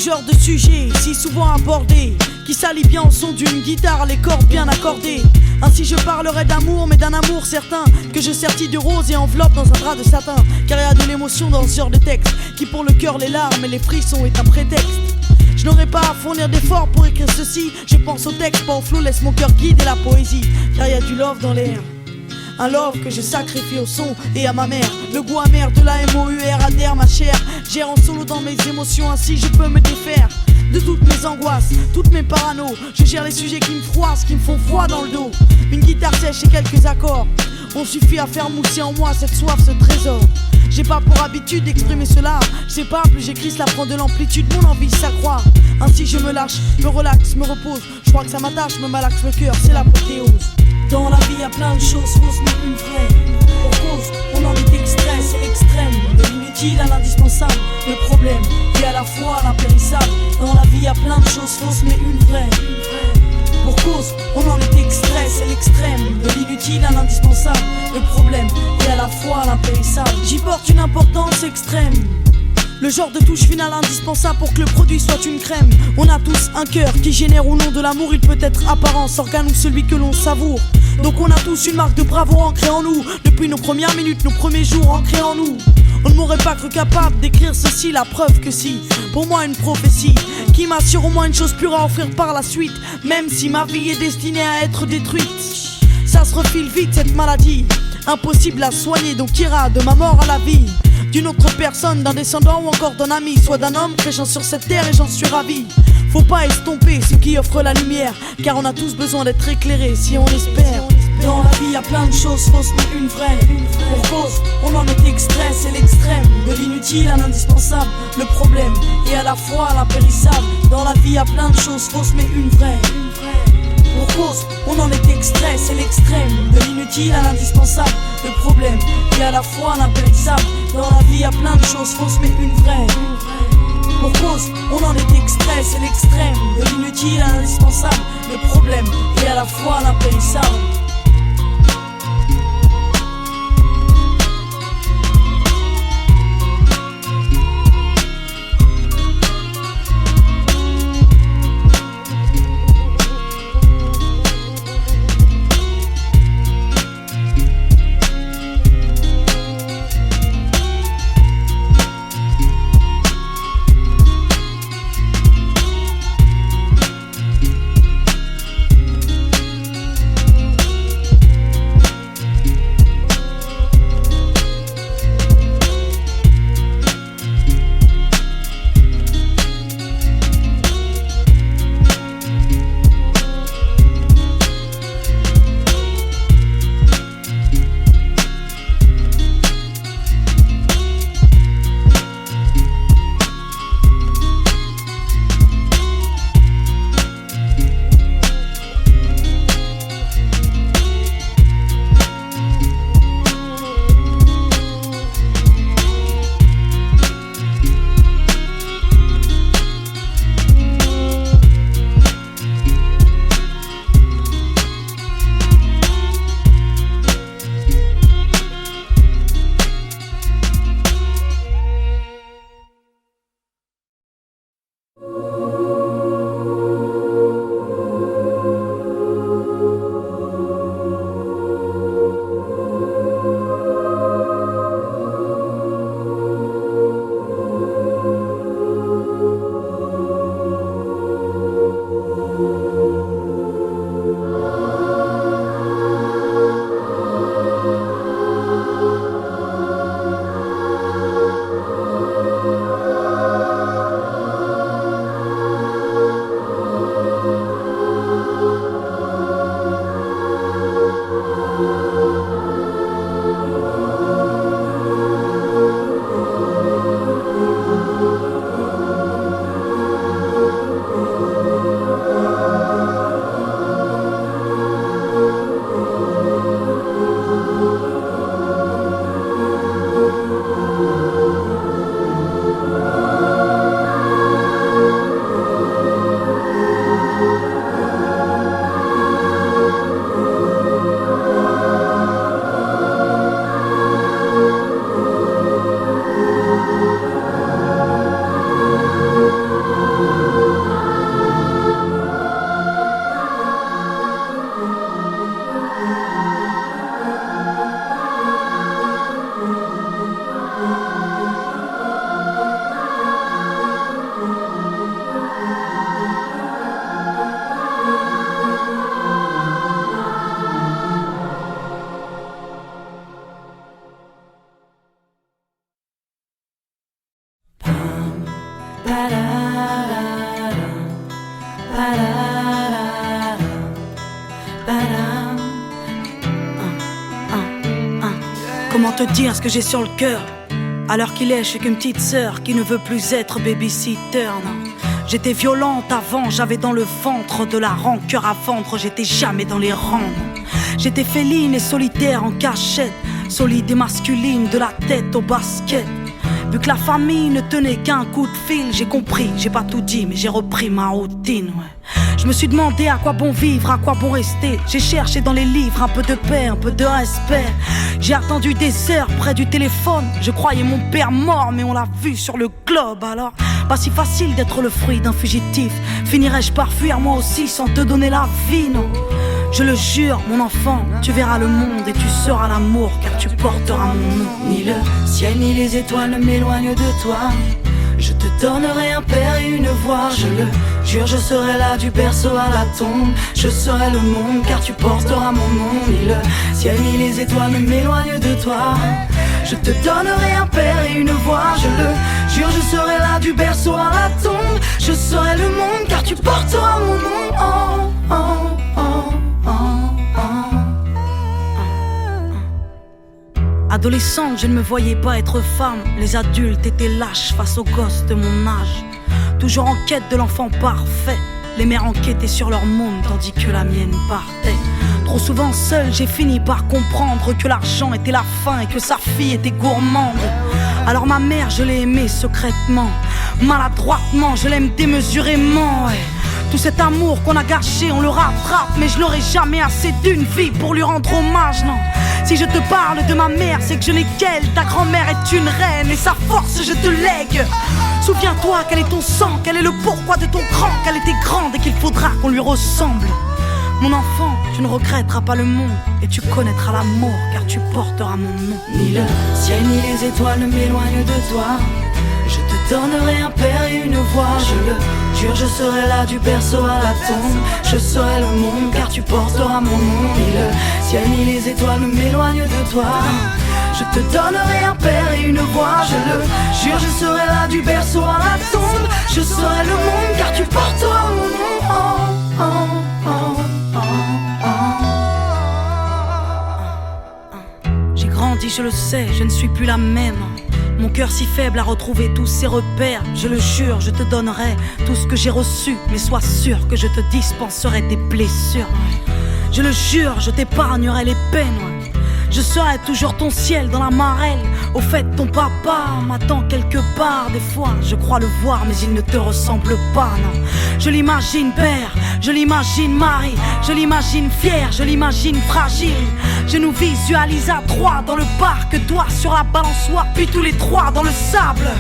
genre de sujet si souvent abordé, qui s'allie bien au son d'une guitare, les cordes bien accordées. Ainsi je parlerai d'amour, mais d'un amour certain, que je sertis de rose et enveloppe dans un drap de satin. Car il y a de l'émotion dans ce genre de texte, qui pour le cœur, les larmes et les frissons est un prétexte. Je n'aurai pas à fournir d'efforts pour écrire ceci. Je pense au texte, pas au flow, laisse mon cœur guider la poésie. Car il y a du love dans l'air, un love que je sacrifie au son et à ma mère. Le goût amer de la MOUR adhère ma chair. Gère en solo dans mes émotions, ainsi je peux me défaire de toutes mes angoisses, toutes mes paranos. Je gère les sujets qui me froissent, qui me font froid dans le dos. Une guitare sèche et quelques accords ont suffi à faire mousser en moi cette soif, ce trésor. J'ai pas pour habitude d'exprimer cela. Je sais pas, plus j'écris, cela prend de l'amplitude, mon envie s'accroît. Ainsi je me lâche, me relaxe, me repose. Je crois que ça m'attache, me malaxe le cœur, c'est l'apothéose. Dans la vie y'a plein de choses fausses mais une vraie. Pour cause, on en est extrait, c'est l'extrême. De l'inutile à l'indispensable, le problème est à la fois l'impérissable. Dans la vie y'a plein de choses fausses mais une vraie. Pour cause, on en est extrait, c'est l'extrême. De l'inutile à l'indispensable, le problème est à la fois l'impérissable. J'y porte une importance extrême, le genre de touche finale indispensable pour que le produit soit une crème. On a tous un cœur qui génère au nom de l'amour. Il peut être apparence, organe ou celui que l'on savoure. Donc on a tous une marque de bravoure ancrée en nous. Depuis nos premières minutes, nos premiers jours ancrés en nous. On ne m'aurait pas cru capable d'écrire ceci, la preuve que si. Pour moi une prophétie qui m'assure au moins une chose pure à offrir par la suite. Même si ma vie est destinée à être détruite, ça se refile vite cette maladie, impossible à soigner, donc ira de ma mort à la vie d'une autre personne, d'un descendant ou encore d'un ami, soit d'un homme crachant sur cette terre, et j'en suis ravi. Faut pas estomper ce qui offre la lumière, car on a tous besoin d'être éclairés si on espère. Dans la vie y'a plein de choses fausses mais une vraie. Pour cause, on en est extrait, c'est l'extrême. De l'inutile à l'indispensable, le problème est à la fois l'impérissable. Dans la vie y'a plein de choses fausses mais une vraie. Pour cause, on en est extrait, c'est l'extrême. De l'inutile à l'indispensable, le problème est à la fois l'impérissable. Dans la vie y'a plein de choses fausses mais une vraie. Pour cause, on en est extrait, c'est l'extrême. De l'inutile à l'indispensable, le problème est à la fois l'impérissable. Comment te dire ce que j'ai sur le cœur? À l'heure qu'il est, je suis qu'une petite sœur qui ne veut plus être babysitter, non. J'étais violente avant, j'avais dans le ventre de la rancœur à vendre, j'étais jamais dans les rangs, non. J'étais féline et solitaire en cachette, solide et masculine de la tête au basket. Vu que la famille ne tenait qu'un coup de fil, j'ai compris, j'ai pas tout dit, mais j'ai repris ma routine, ouais. Je me suis demandé à quoi bon vivre, à quoi bon rester. J'ai cherché dans les livres un peu de paix, un peu de respect. J'ai attendu des heures près du téléphone. Je croyais mon père mort, mais on l'a vu sur le globe. Alors, pas si facile d'être le fruit d'un fugitif. Finirais-je par fuir moi aussi sans te donner la vie, non? Je le jure, mon enfant, tu verras le monde et tu seras l'amour, car tu porteras mon nom. Ni le ciel ni les étoiles ne m'éloignent de toi. Je te donnerai un père et une voix, je le jure, je serai là du berceau à la tombe. Je serai le monde car tu porteras mon nom. Ni le ciel ni les étoiles ne m'éloignent de toi. Je te donnerai un père et une voix, je le jure, je serai là du berceau à la tombe. Je serai le monde car tu porteras mon nom. Oh, oh, oh, oh, oh. Adolescente, je ne me voyais pas être femme. Les adultes étaient lâches face aux gosses de mon âge. Toujours en quête de l'enfant parfait. Les mères enquêtaient sur leur monde tandis que la mienne partait. Trop souvent seule, j'ai fini par comprendre que l'argent était la faim et que sa fille était gourmande. Alors ma mère, je l'ai aimée secrètement. Maladroitement, je l'aime démesurément, ouais. Tout cet amour qu'on a gâché, on le rattrape. Mais je n'aurai jamais assez d'une vie pour lui rendre hommage, non. Si je te parle de ma mère, c'est que je n'ai qu'elle. Ta grand-mère est une reine et sa force je te lègue. Souviens-toi quel est ton sang, quel est le pourquoi de ton cran, qu'elle était grande et qu'il faudra qu'on lui ressemble. Mon enfant, tu ne regretteras pas le monde et tu connaîtras l'amour car tu porteras mon nom. Ni le ciel ni les étoiles ne m'éloignent de toi. Je te donnerai un père et une voix, je le jure, je serai là du berceau à la tombe. Je serai le monde car tu porteras mon nom. Ni le ciel ni les étoiles ne m'éloignent de toi. Je te donnerai un père et une voix, je le jure, je serai là du berceau à la tombe. Je serai le monde car tu porteras mon nom. Oh, oh, oh, oh, oh. J'ai grandi, je le sais, je ne suis plus la même. Mon cœur si faible a retrouvé tous ses repères. Je le jure, je te donnerai tout ce que j'ai reçu, mais sois sûr que je te dispenserai des blessures. Je le jure, je t'épargnerai les peines. Je serai toujours ton ciel dans la marelle. Au fait, ton papa m'attend quelque part. Des fois, je crois le voir, mais il ne te ressemble pas, non. Je l'imagine père, je l'imagine mari, je l'imagine fier, je l'imagine fragile. Je nous visualise à trois dans le parc, toi sur la balançoire, puis tous les trois dans le sable.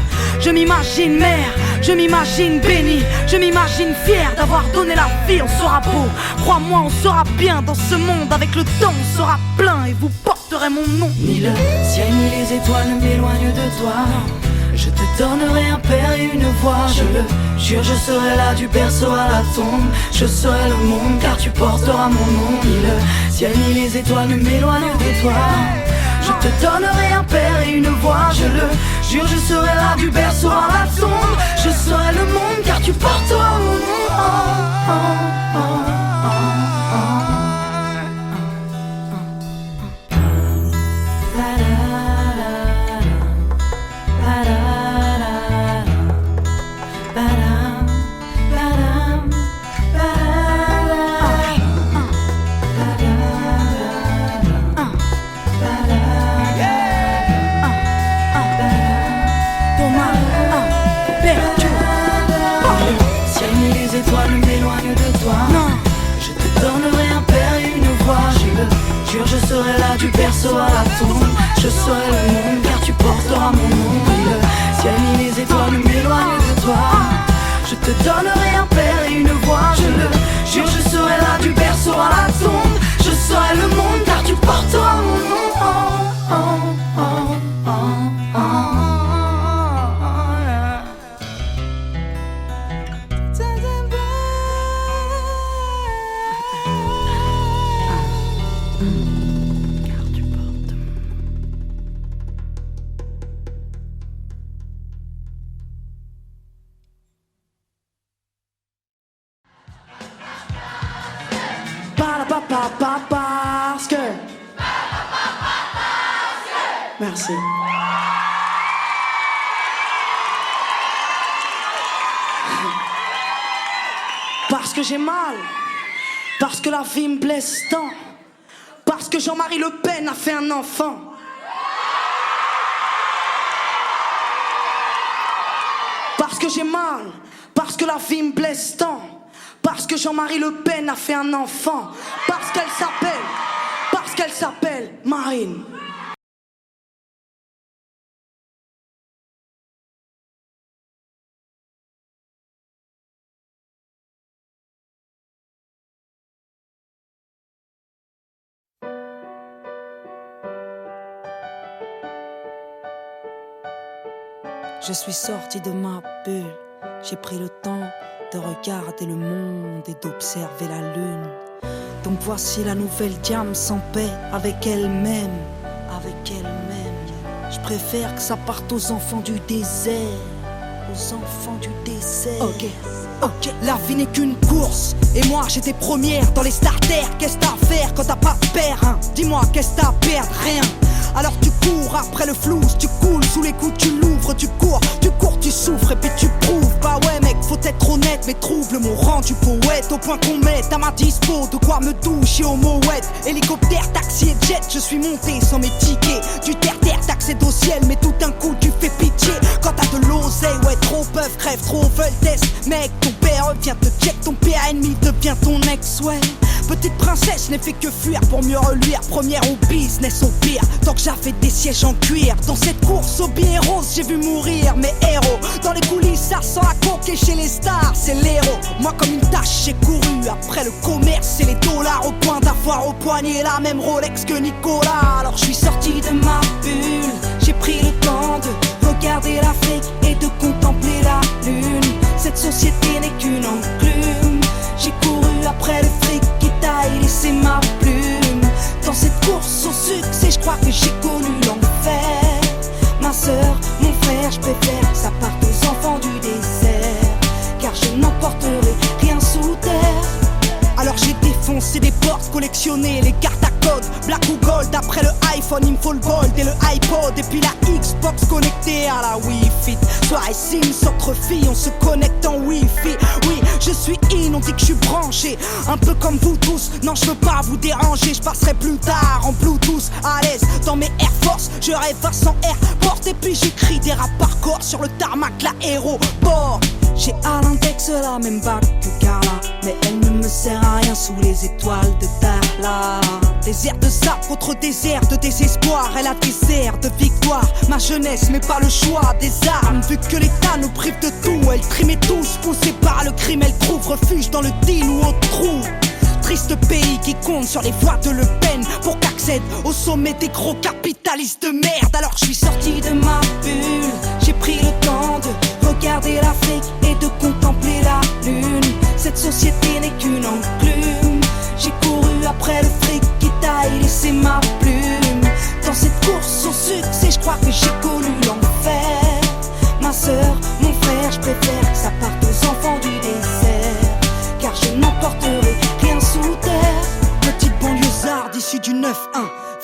Je m'imagine mère, je m'imagine béni, je m'imagine fier d'avoir donné la vie. On sera beau, crois-moi, on sera bien dans ce monde. Avec le temps, on sera plein et vous porterez mon nom. Ni le ciel ni les étoiles ne m'éloignent de toi. Je te donnerai un père et une voix, je le jure, je serai là du berceau à la tombe. Je serai le monde car tu porteras mon nom. Ni le ciel ni les étoiles ne m'éloignent de toi. Je te donnerai un père et une voix, je le jure, je serai là du berceau à la tombe. Je serai le monde car tu porteras mon nom. Oh, oh, oh, oh, oh. Je serai là du berceau à la tombe. Je serai le monde car tu porteras mon nom. Ni le ciel ni les étoiles ne m'éloignent de toi. Je te donnerai un père et une voix, je le jure, je serai là du berceau à la tombe. Je serai le monde car tu porteras mon nom. Oh, oh, oh, oh, oh, oh. Merci. Parce que j'ai mal, parce que la vie me blesse tant, parce que Jean-Marie Le Pen a fait un enfant. Parce que j'ai mal, parce que la vie me blesse tant, parce que Jean-Marie Le Pen a fait un enfant, parce qu'elle s'appelle Marine. Je suis sorti de ma bulle, j'ai pris le temps de regarder le monde et d'observer la lune. Donc voici la nouvelle Diam sans paix avec elle-même, Je préfère que ça parte aux enfants du désert, Ok, la vie n'est qu'une course, et moi j'étais première dans les starters. Qu'est-ce t'as à faire quand t'as pas de père, hein? Dis-moi, qu'est-ce t'as à perdre? Rien. Alors tu cours après le flou, tu coules sous les coups, tu l'ouvres, tu cours, tu souffres et puis tu prouves. Bah ouais mec, faut être honnête, mais trouve le mot rendu poète au point qu'on mette à ma dispo de quoi me doucher au mouette. Hélicoptère, taxi et jet, je suis monté sans mes tickets. Du terre-terre, t'accèdes au ciel, mais tout d'un coup tu fais pitié. Quand t'as de l'oseille, ouais trop peuvent, crève, trop veulent test. Mec, ton père vient te check, ton père ennemi devient ton ex, ouais. Petite princesse n'ai fait que fuir pour mieux reluire. Première au business au pire, tant que j'avais des sièges en cuir. Dans cette course au billet rose, j'ai vu mourir mes héros. Dans les coulisses, ça sent la coke et chez les stars, c'est l'héros. Moi comme une tâche, j'ai couru après le commerce et les dollars, au point d'avoir au poignet la même Rolex que Nicolas. Alors je suis sorti de ma bulle, j'ai pris le temps de regarder l'Afrique et de contempler la lune. Cette société n'est qu'une enclume. J'ai couru après le fric qui taille, laissé ma plume. Dans cette course au succès, je crois que j'ai connu l'enfer. Ma sœur, mon frère, je préfère que ça parte aux enfants du désert, car je n'emporterai rien sous terre. Alors j'ai défoncé des portes, collectionné les cartes à code, black ou gold. Après le iPhone, il me faut le gold et le iPod. Et puis la Xbox connectée à la Wi-Fi. Soirée Sims entre filles, on se connecte en Wi-Fi. Oui, je suis in, on dit que je suis branché, un peu comme vous tous. Non, je veux pas vous déranger, je passerai plus tard en Bluetooth. À l'aise dans mes Air Force, je rêve à 100 Airport. Et puis j'écris des rap par corps sur le tarmac, l'aéroport. J'ai à l'index la même bague que Carla, mais elle ne me sert à rien sous les étoiles de Darla. Désert de sable contre désert de désespoir, elle a des airs de victoire. Ma jeunesse mais pas le choix des armes, vu que l'État nous prive de tout. Elle trimait tous, poussée par le crime, elle trouve refuge dans le deal ou au trou. Triste pays qui compte sur les voies de Le Pen pour qu'accède au sommet des gros capitalistes de merde. Alors je suis sorti de ma bulle, j'ai pris le temps de regarder l'Afrique et de contempler la lune. Cette société n'est qu'une enclume. J'ai couru après le fric qui taille, laissé ma plume. Dans cette course au succès, je crois que j'ai connu l'enfer. Ma sœur, mon frère, je préfère que ça parte aux enfants du désert, car je n'emporterai rien sous terre. Petite banlieusarde issue du 9-1,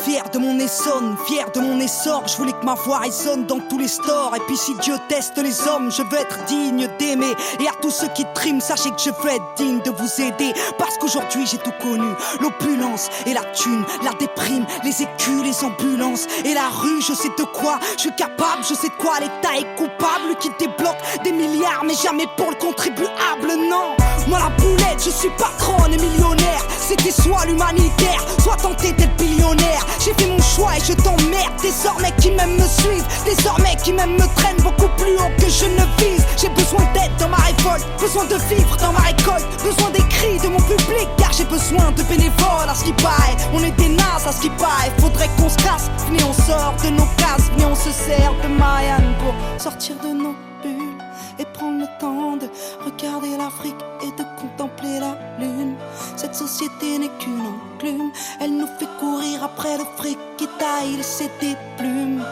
fier de mon Essonne, fier de mon essor. Je voulais que ma voix résonne dans tous les stores. Et puis si Dieu teste les hommes, je veux être digne d'aimer. Et à tous ceux qui triment, sachez que je veux être digne de vous aider. Parce qu'aujourd'hui j'ai tout connu, l'opulence et la thune, la déprime, les écus, les ambulances et la rue. Je sais de quoi je suis capable, je sais de quoi l'État est coupable, qui débloque des milliards mais jamais pour le contribuable, non. Moi la boulette, je suis patronne et millionnaire. C'était soit l'humanitaire, soit tenter d'être billionnaire. J'ai fait mon choix et je t'emmerde. Désormais qui m'aiment me suivent, désormais qui m'aiment me traînent beaucoup plus haut que je ne vise. J'ai besoin d'aide dans ma révolte, besoin de vivre dans ma récolte, besoin des cris de mon public, car j'ai besoin de bénévoles. À ce qui paraît, on est des nazes à ce qui paraît. Faudrait qu'on se casse, venez on sort de nos cases, venez on se sert de Marianne pour sortir de nos bulles et prendre le temps de regarder l'Afrique et de contempler la lune. Cette société n'est qu'une enclume, elle nous fait courir après le fric qui taille, laisser des plumes.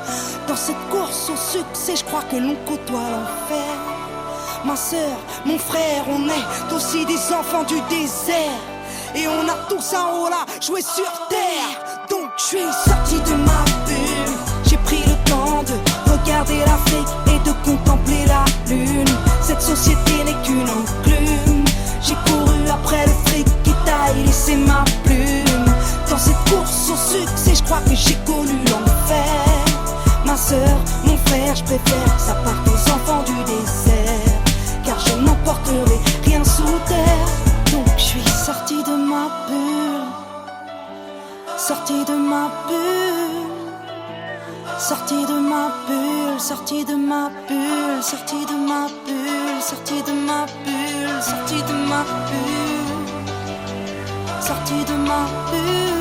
Dans cette course au succès, je crois que l'on côtoie l'enfer. Ma sœur, mon frère, on est aussi des enfants du désert, et on a tous un rôle à jouer sur terre. Donc je suis sorti de ma bulle, j'ai pris le quitter l'Afrique et de contempler la lune. Cette société n'est qu'une enclume. J'ai couru après le fric qui taille laissé ma plume. Dans cette course au succès, je crois que j'ai connu l'enfer. Ma sœur, mon frère, je préfère que ça parte aux enfants du désert, car je n'emporterai rien sous terre. Donc je suis sortie de ma bulle, sortie de ma bulle, sortie de ma bulle, sortie de ma bulle, sortie de ma bulle, sortie de ma bulle, sortie de ma bulle, sortie de ma bulle,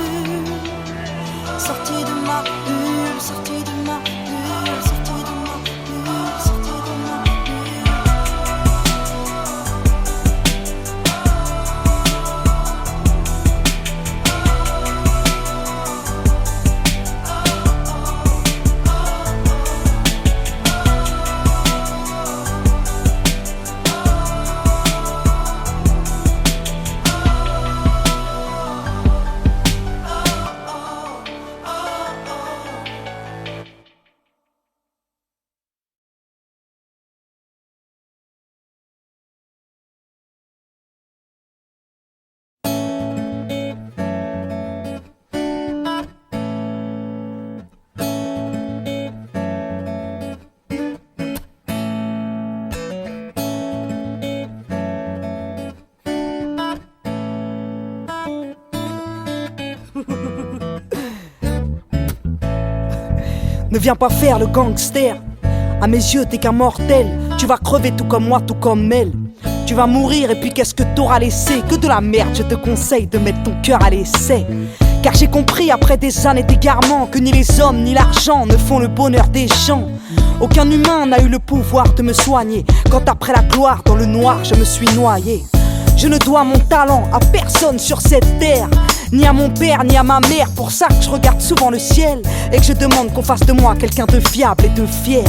sortie de ma bulle, sortie de ma bulle, sortie de ma bulle, sortie de ma Ne viens pas faire le gangster. À mes yeux t'es qu'un mortel. Tu vas crever tout comme moi, tout comme elle. Tu vas mourir et puis qu'est-ce que t'auras laissé? Que de la merde, je te conseille de mettre ton cœur à l'essai. Car j'ai compris après des années d'égarement que ni les hommes ni l'argent ne font le bonheur des gens. Aucun humain n'a eu le pouvoir de me soigner quand après la gloire dans le noir je me suis noyé. Je ne dois mon talent à personne sur cette terre, ni à mon père, ni à ma mère. Pour ça que je regarde souvent le ciel et que je demande qu'on fasse de moi quelqu'un de fiable et de fier.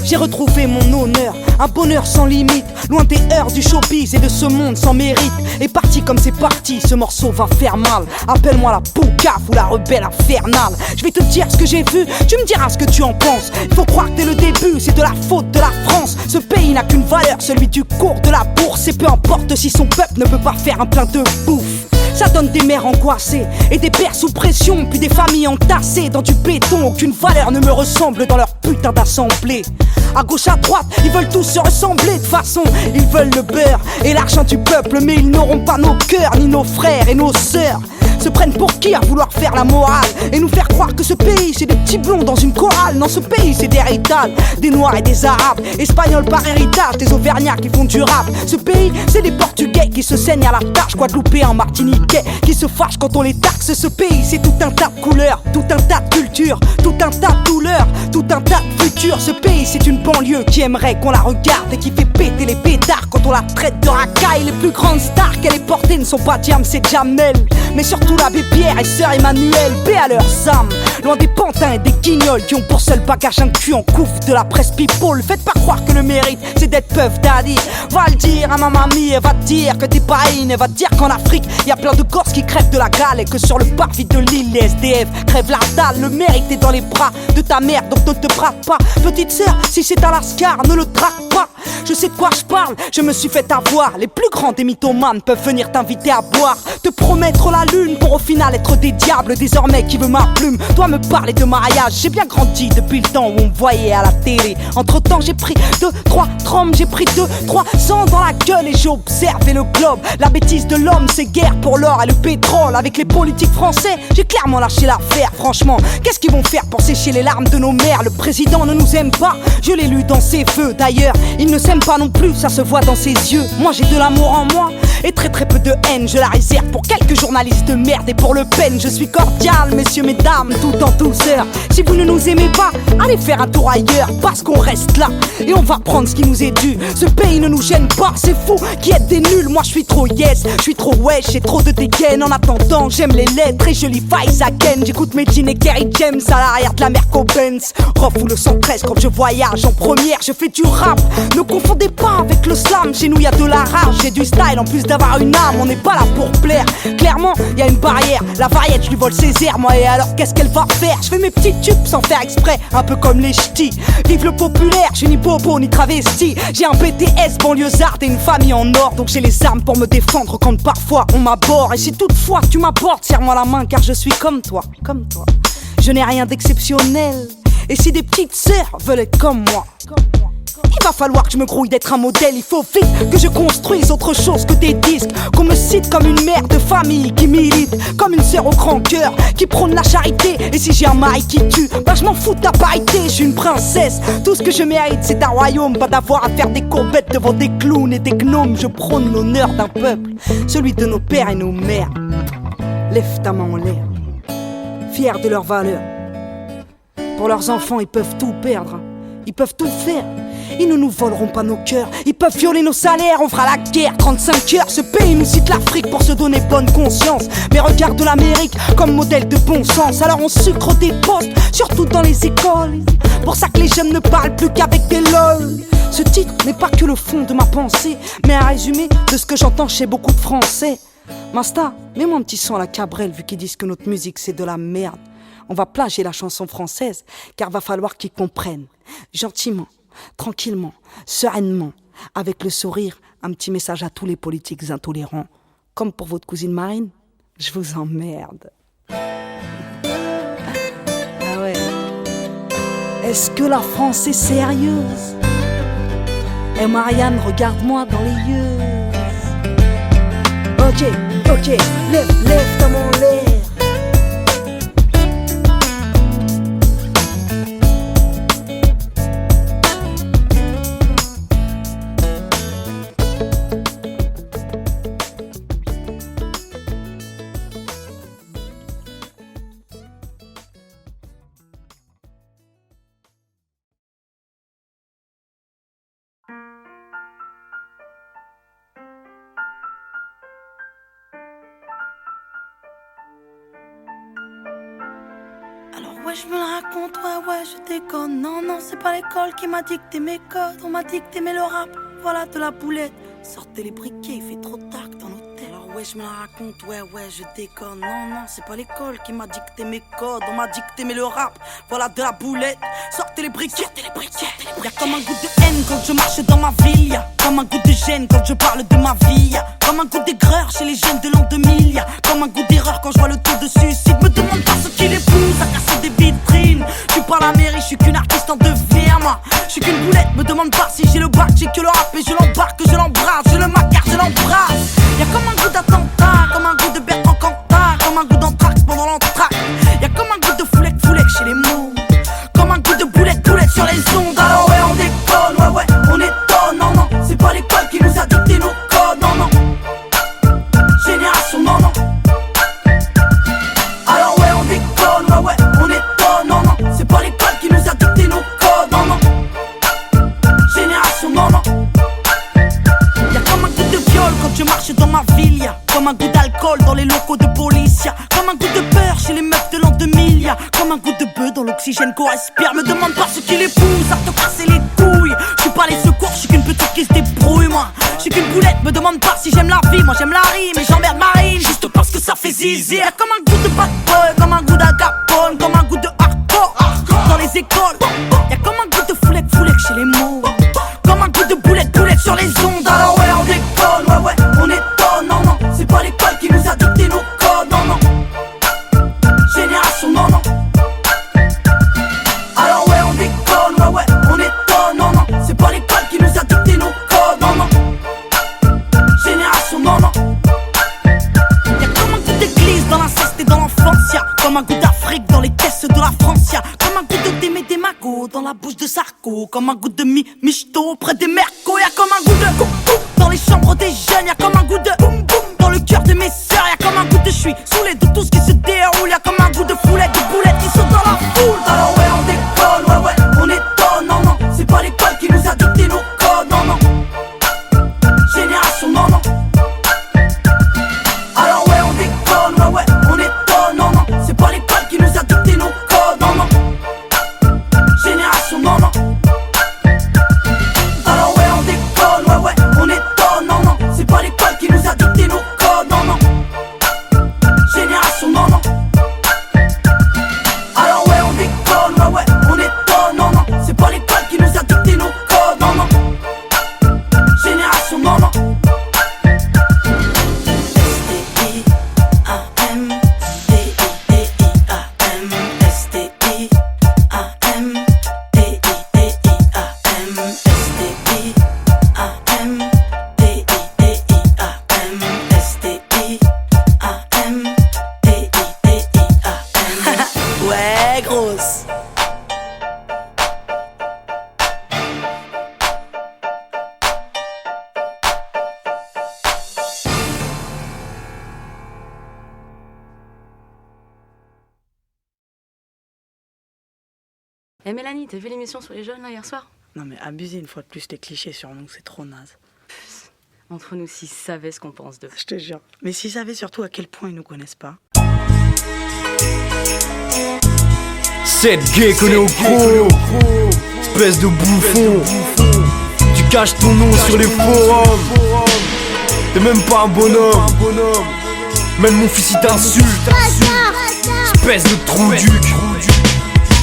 J'ai retrouvé mon honneur, un bonheur sans limite, loin des heures du showbiz et de ce monde sans mérite. Et parti comme c'est parti, ce morceau va faire mal. Appelle-moi la poucave ou la rebelle infernale. Je vais te dire ce que j'ai vu, tu me diras ce que tu en penses. Il faut croire que dès le début, c'est de la faute de la France. Ce pays n'a qu'une valeur, celui du cours de la bourse. Et peu importe si son peuple ne peut pas faire un plein de bouffe. Ça donne des mères angoissées et des pères sous pression, puis des familles entassées dans du béton. Aucune valeur ne me ressemble dans leur putain d'assemblée. À gauche, à droite, ils veulent tous se ressembler. De toute façon, ils veulent le beurre et l'argent du peuple, mais ils n'auront pas nos cœurs, ni nos frères et nos sœurs. Se prennent pour qui à vouloir faire la morale et nous faire croire que ce pays c'est des petits blonds dans une chorale. Non, ce pays c'est des rétals, des noirs et des arabes, espagnols par héritage, des auvergnats qui font du rap. Ce pays c'est des portugais qui se saignent à la tâche, guadeloupéens, martiniquais qui se fâchent quand on les taxe. Ce pays c'est tout un tas de couleurs, tout un tas de cultures, tout un tas de douleurs, tout un tas de futurs. Ce pays c'est une banlieue qui aimerait qu'on la regarde et qui fait péter les pétards quand on la traite de racaille. Les plus grandes stars qu'elle ait portées ne sont pas Diam, c'est Jamel, mais surtout l'abbé Pierre et sœur Emmanuel, paix à leurs âmes. Loin des pantins et des guignols qui ont pour seul bagage un cul en couffe de la presse people. Faites pas croire que le mérite c'est d'être Puff Daddy. Va le dire à ma mamie, elle va te dire que t'es pas in. Elle va te dire qu'en Afrique y a plein de gosses qui crèvent de la gale et que sur le parvis de l'île les SDF crèvent la dalle. Le mérite est dans les bras de ta mère, donc ne te braque pas. Petite sœur, si c'est à l'ascar, ne le traque pas. Je sais de quoi je parle, je me suis fait avoir. Les plus grands des mythomanes peuvent venir t'inviter à boire, te promettre la lune pour au final être des diables. Désormais qui veut ma plume, toi me parler de mariage. J'ai bien grandi depuis le temps où on me voyait à la télé. Entre temps j'ai pris 2-3 trommes, j'ai pris 2-3 ans dans la gueule et j'ai observé le globe. La bêtise de l'homme c'est guerre pour l'or et le pétrole. Avec les politiques français j'ai clairement lâché l'affaire. Franchement qu'est-ce qu'ils vont faire pour sécher les larmes de nos mères? Le président ne nous aime pas, je l'ai lu dans ses feux. D'ailleurs il ne s'aime pas non plus, ça se voit dans ses yeux. Moi j'ai de l'amour en moi et très très peu de haine. Je la réserve pour quelques journalistes de merde et pour Le Pen. Je suis cordial, messieurs, mesdames, tout en douceur. Si vous ne nous aimez pas, allez faire un tour ailleurs, parce qu'on reste là et on va prendre ce qui nous est dû. Ce pays ne nous gêne pas, c'est fou qui êtes des nuls. Moi je suis trop yes, je suis trop wesh, j'ai trop de dégaine. En attendant j'aime les lettres et je lis Vice again. J'écoute Medine et Kerry James à l'arrière de la Merco-Benz. Rof ou le 113 quand je voyage en première. Je fais du rap, ne confondez pas avec le slam. Chez nous y'a de la rage, j'ai du style en plus d'avoir une âme, on n'est pas là pour plaire. Clairement, y a une barrière, la variette, je lui vole ses airs, moi, et alors qu'est-ce qu'elle va faire? Je fais mes petits tubes sans faire exprès, un peu comme les ch'tis. Vive le populaire, je suis ni bobo ni travesti. J'ai un BTS banlieusard et une famille en or, donc j'ai les armes pour me défendre quand parfois on m'aborde. Et si toutefois tu m'abordes, serre-moi la main car je suis comme toi, comme toi. Je n'ai rien d'exceptionnel. Et si des petites sœurs veulent être comme moi, il va falloir que je me grouille d'être un modèle. Il faut vite que je construise autre chose que des disques. Qu'on me cite comme une mère de famille qui milite, comme une sœur au grand cœur qui prône la charité. Et si j'ai un mari qui tue, bah je m'en fous de ta parité. Je suis une princesse, tout ce que je mérite c'est un royaume. Pas d'avoir à faire des courbettes devant des clowns et des gnomes. Je prône l'honneur d'un peuple, celui de nos pères et nos mères. Lève ta main en l'air, fiers de leurs valeurs. Pour leurs enfants ils peuvent tout perdre, ils peuvent tout faire. Ils ne nous voleront pas nos cœurs, ils peuvent violer nos salaires, on fera la guerre, 35 heures. Ce pays nous cite l'Afrique pour se donner bonne conscience, mais regarde l'Amérique comme modèle de bon sens. Alors on sucre des postes, surtout dans les écoles. Pour ça que les jeunes ne parlent plus qu'avec des lol. Ce titre n'est pas que le fond de ma pensée, mais un résumé de ce que j'entends chez beaucoup de Français. Masta, mets-moi un petit son à la Cabrel vu qu'ils disent que notre musique c'est de la merde. On va plagier la chanson française, car va falloir qu'ils comprennent. Gentiment, tranquillement, sereinement, avec le sourire, un petit message à tous les politiques intolérants. Comme pour votre cousine Marine, je vous emmerde. Ah ouais. Est-ce que la France est sérieuse? Eh Marianne, regarde-moi dans les yeux. Ok, lève ta main en l'air. Ouais, je me la raconte, ouais, je déconne. Non, c'est pas l'école qui m'a dicté mes codes. On m'a dicté mais le rap, voilà de la boulette. Sortez les briquets, il fait trop tard dans l'hôtel. Alors ouais, je me la raconte, ouais, je déconne. Non, c'est pas l'école qui m'a dicté mes codes. On m'a dicté mais le rap, voilà de la boulette. Sortez les briquets, Y'a comme un goût de haine quand je marche dans ma ville. Y'a comme un goût de gêne quand je parle de ma vie. Y'a comme un goût d'aigreur chez les jeunes de l'an 2000. Y'a comme un goût d'erreur quand je vois le taux de suicide. Me demande pas ce qui les pousse à casser des vitrines. Je suis pas la mairie, je suis qu'une artiste en devenir, moi. Je suis qu'une boulette, me demande pas si j'ai le bac. J'ai que le rap et je l'embarque, je l'embrasse. Je le macar, je l'embrasse. Y'a comme un goût d'attentat, comme un goût de Bertrand Cantat, comme un goût d'entraque pendant l'entraque. Y'a comme un goût de foulec chez les mots, comme un goût de boulette sur les ondes. Alors ouais, on déconne, ouais, on étonne. Non, c'est pas l'école qui nous a dicté nos codes. Non, génération, non. Alors ouais, on déconne, ouais, on étonne. Non, c'est pas l'école qui nous a dicté nos codes. Non, génération, non. Y'a comme un goût de viol quand je marche dans ma ville. Y'a comme un goût d'alcool dans les locaux de police. Y'a comme un goût de peur chez les meufs de l'an 2000. Y'a comme un goût de bœuf dans l'oxygène qu'on respire. Me demande pas ce qui les pousse à te casser les couilles. Je suis pas les secours, je suis qu'une petite qui se débrouille, moi. Je suis qu'une boulette, me demande pas si j'aime la vie. Moi j'aime la rime et j'emmerde Marine juste parce que ça fait zizi. Y'a comme un goût de bad boy, comme un goût d'Al Capone, comme un goût de hardcore dans les écoles. Y'a comme un goût de foulec chez les mots, comme un goût de boulette sur les ondes. Alors ouais, on déconne, ouais, on étonne. Non, c'est pas l'école qui nous a dicté nos codes. Non, génération, non. Alors ouais, on déconne, ouais, on étonne. Non, c'est pas l'école qui nous a dicté nos codes. Non, génération, non. Y'a comme un goût d'église dans l'inceste et dans l'enfance. Y'a comme un goût d'Afrique dans les caisses de la France. Y'a comme un goût de Démé des magots dans la bouche de Sarko, comme un goût de michto près des mercos. Y'a comme un goût de coucou dans les chambres des jeunes. Y'a comme un goût de boum boum dans le cœur de mes sœurs. Y'a comme un goût de j'suis saoulé de tout ce qui se déroule. Y'a comme un goût de foulette, de boulettes qui sautent dans la foule. Alors ouais, on déconne, ouais, on étonne. Non, c'est pas l'école qui nous a dicté nos codes. Non, génération, non. Alors ouais, on déconne, ouais, on étonne. Non, c'est pas l'école qui nous a dicté nos codes. Non, génération, non. Alors ouais, on déconne, ouais, on étonne. Non, c'est pas l'école qui nous a dicté. Eh Mélanie, t'as vu l'émission sur les jeunes là hier soir? Non mais abuser une fois de plus les clichés sur nous, c'est trop naze. Entre nous, s'ils savaient ce qu'on pense d'eux. Je te jure. Mais s'ils savaient surtout à quel point ils nous connaissent pas. Cette gay connaît au pro, espèce de bouffon. Tu caches ton nom sur les forums. T'es même pas un bonhomme. Même mon fils il t'insulte. Espèce de trou duc.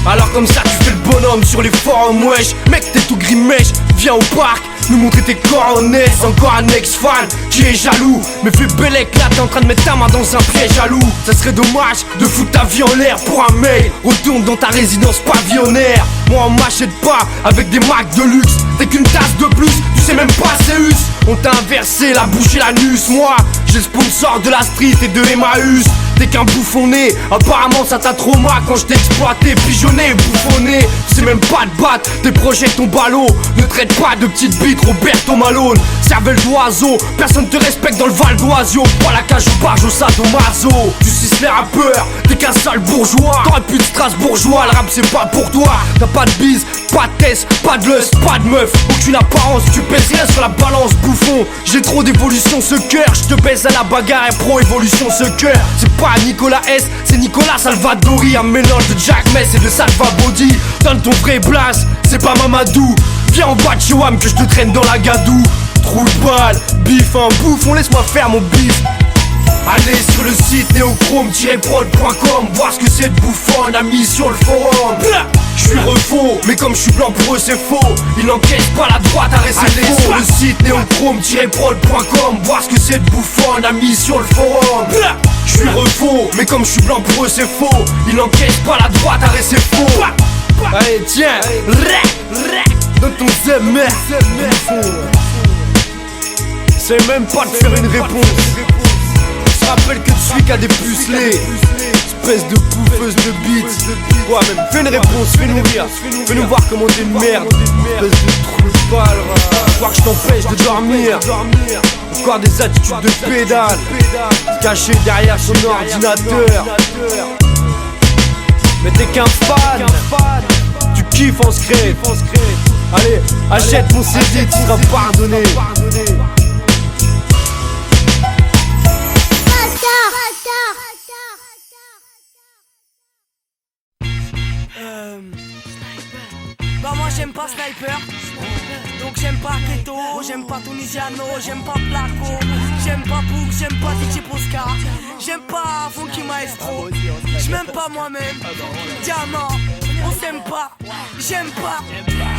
Alors comme ça tu fais le bonhomme sur les forums, wesh. Mec t'es tout gris-mèche, viens au parc nous montrer tes corps en S. Encore un ex-fan qui est jaloux. Mais fais bellec là, t'es en train de mettre ta main dans un piège à loup. Ça serait dommage de foutre ta vie en l'air pour un mail. Retourne dans ta résidence pavillonnaire. Moi on m'achète pas avec des Macs de luxe. T'es qu'une tasse de plus, tu sais même pas c'est us. On t'a inversé la bouche et l'anus. Moi j'ai le sponsor de la street et de Emmaüs. T'es qu'un bouffonné, apparemment ça t'a trauma quand je t'ai exploité, pigeonné, bouffonné. Tu sais même pas te battre, tes projets ton ballot. Ne traite pas de petite bite, Roberto Malone. Cervelle d'oiseau, personne te respecte dans le Val d'Oisio. Pas la cage au barge au sadomaso. Tu suces les rappeurs, t'es qu'un sale bourgeois. T'aurais plus de Strasbourgeois, le rap c'est pas pour toi. T'as pas de bise, pas de test, pas de lust, pas de meuf. Aucune apparence, tu pèses rien sur la balance, bouffon. J'ai trop d'évolution ce cœur, je te baise à la bagarre et pro évolution ce cœur. C'est pas Nicolas S, c'est Nicolas Salvadori. Un mélange de Jack Mess et de Salva Body. Donne ton vrai blast, c'est pas Mamadou. Viens en bas de chez Wam que je te traîne dans la gadoue. Trou de balle, bif, un bouffon, laisse-moi faire mon bif. Allez sur le site néochrome-prod.com, voir ce que cette bouffonne a mis sur le forum. Je suis refaux, mais comme je suis blanc pour eux c'est faux. Ils n'encaissent pas la droite à rester faux. Allez sur le site néochrome-prod.com, voir ce que cette bouffonne a mis sur le forum. Je suis refaux, mais comme je suis blanc pour eux c'est faux. Ils n'encaissent pas la droite à rester faux. Allez tiens, dans ton zèmer. C'est même pas de faire une réponse. Je rappelle que tu suis qu'à des pucelés. Espèce de bouffeuse de beats. Ouais même fais une réponse, fais-nous rire. Fais-nous voir comment t'es une merde. Espèce de trou de balle. Je crois que je t'empêche de dormir. Encore des attitudes de pédale. Caché derrière son ordinateur. Mais t'es qu'un fan. Tu kiffes en secret. Allez, achète mon CD, tu seras pardonné. Bah moi j'aime pas Sniper, donc j'aime pas Keto, j'aime pas Tunisiano, j'aime pas Placo, j'aime pas Book, j'aime pas DJ Posca, j'aime pas Funky Maestro, j'm'aime pas moi-même, Diamant, on s'aime pas, j'aime pas,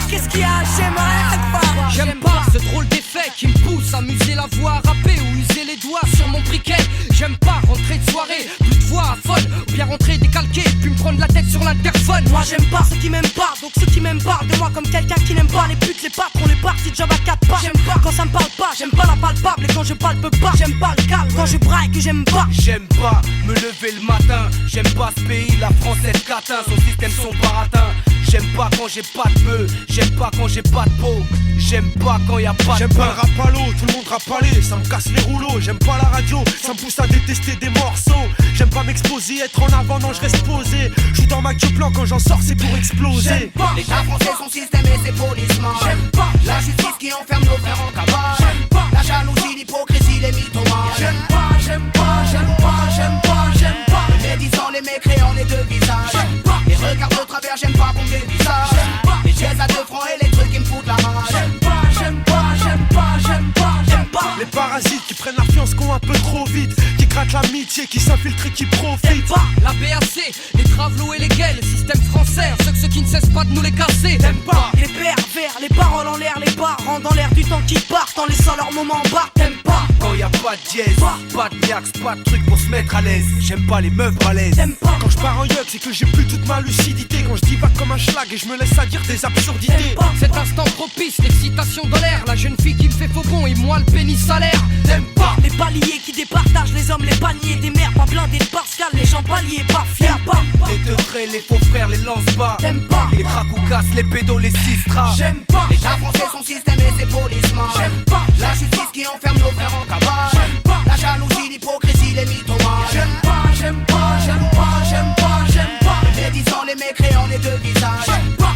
qu'est-ce qu'il y a, j'aimerais pas. J'aime pas ce drôle d'effet qui me pousse à muser la voix, rapper ou user les doigts sur mon briquet. J'aime pas rentrer de soirée, plus de voix folle, ou bien rentrer décalqué, puis me prendre la tête sur l'interphone. Moi j'aime pas ceux qui m'aiment pas, donc ceux qui m'aiment parlent de moi comme quelqu'un qui n'aime pas les putes, les patrons, les parties de job à 4 pas. J'aime pas quand ça me parle pas, j'aime pas la palpable, et quand je palpe pas, j'aime pas le calme, quand je braille que j'aime pas. J'aime pas me lever le matin, j'aime pas ce pays, la France est catin, son système son baratin. J'aime pas quand j'ai pas de bœuf, j'aime pas quand j'ai pas de peau, j'aime pas quand y a pas de J'aime pas le rap à l'eau, tout le monde rappe à l'est, ça me casse les rouleaux. J'aime pas la radio, ça me pousse à détester des morceaux. J'aime pas m'exposer, être en avant, non je reste posé. Je suis dans ma queue plan, quand j'en sors c'est pour exploser. J'aime pas L'État français, son système et ses policemen. J'aime pas La justice qui enferme nos frères en cavale. J'aime pas La jalousie, l'hypocrisie, les mythomanes. J'aime pas, j'aime pas, j'aime pas, j'aime pas, j'aime pas. Les médisants, les mécréants, les deux visages. J'aime pas Les regards de travers, j'aime pas qu'on me dévisage. J'aime pas Les chaises à 2 francs et les trucs qui me foutent la rage. J'aime pas, j'aime pas, j'aime pas, j'aime pas, j'aime pas. Les parasites qui prennent la fiance qu'on un peu trop vite, qui grattent l'amitié, qui s'infiltrent et qui profitent. Pas la BAC, les travelots et les gays, le système français, ceux qui ne cessent pas de nous les casser. T'aimes pas les pervers, les paroles en l'air, les parents dans l'air du temps qui partent en laissant leur moment en bas. T'aimes pas quand y a pas de dièse, pas de liax, pas de truc pour se mettre à l'aise. J'aime pas les meufs balèzes. T'aimes pas Quand je pars en yuk, c'est que j'ai plus toute ma lucidité. Quand je divague comme un schlag et je me laisse à dire des absurdités. T'aimes pas Cet instant propice, l'excitation dans l'air, la jeune fille qui me fait faux bon et moi le pénis salaire. T'aimes pas les paliers qui départagent les hommes, les paniers des mères pas blindés de Pascal, les gens paliers pas fiers. Pas Les deux traits, les faux frères, les lance pas. T'aimes pas Les tracoucas, les pédos, les sistras. J'aime pas L'État français, son système et ses policemen. J'aime pas La justice qui enferme nos frères en cavale. J'aime pas La jalousie, l'hypocrisie, les mythomanes. J'aime pas, j'aime pas, j'aime pas, j'aime pas, j'aime pas. Les médisants, les mécréants, les deux visages. J'aime pas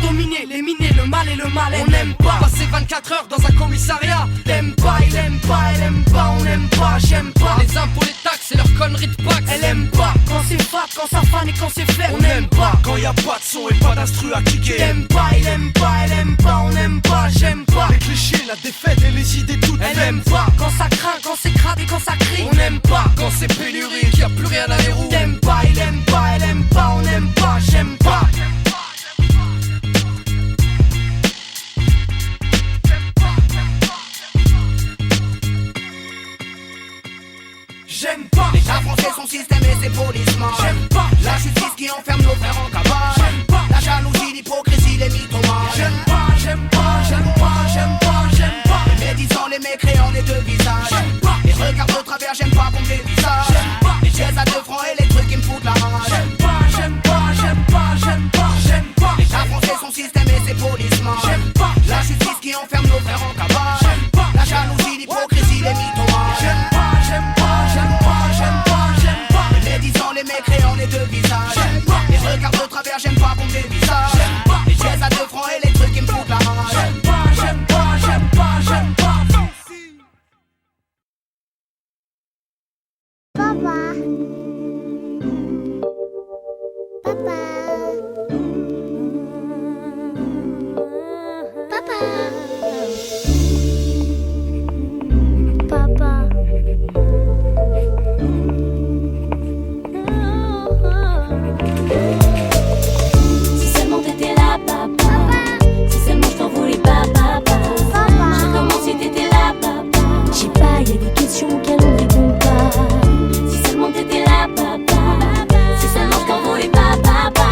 dominer, les miner, le mal et le mal. On n'aime pas passer 24 heures dans un commissariat. T'aimes pas, il aime pas, elle aime pas, on n'aime pas, j'aime pas. Les impôts, les taxes et leurs conneries de Pax. Elle aime pas quand c'est fat, quand ça fan et quand c'est flair. On n'aime pas quand y a pas de son et pas d'instru à kicker. T'aimes pas, il aime pas, elle aime pas, on n'aime pas, j'aime pas. Les clichés, la défaite et les idées toutes. Elle aime pas quand ça craint, quand c'est crade et quand ça crie. On n'aime pas quand c'est pénurie, qu'il y a plus rien à les roues. T'aimes pas, il aime pas, elle aime pas, on n'aime pas, j'aime pas. J'aime pas. L'État français, son système et ses policemen. J'aime pas. La justice qui enferme nos frères en cavale. J'aime pas. La jalousie, l'hypocrisie, les mythomanes. J'aime pas, j'aime pas, j'aime pas, j'aime pas, j'aime pas. Les médisants, les mécréants, les deux visages. J'aime pas. Les regards de travers, j'aime pas qu'on me dévisage. J'aime pas. Les chaises à 2 francs et les trucs qui me foutent la rage. J'aime pas, j'aime pas, j'aime pas, j'aime pas, j'aime pas. L'État français, son système et ses policemen. J'aime pas. La justice qui enferme nos frères en cavale. J'aime pas. La jalousie, l'hypocrisie, les mythomanes. J'aime pas, j'aime pas, j'aime pas, j'aime pas, j'aime pas. Les médisants, les mécréants, les deux visages. J'aime pas. Les regards de travers, j'aime pas qu'on me dévisage. J'aime pas. Les chaises à 2 francs et les trucs qui me foutent la rage. J'aime pas, j'aime pas, j'aime pas, j'aime pas. Si seulement t'étais là, papa. Si seulement je t'en voulais pas, papa. Je comment si t'étais là, papa. Je sais pas, y'a des questions auxquelles on répond pas. Si seulement t'étais là, papa. Si seulement je t'en voulais pas, papa.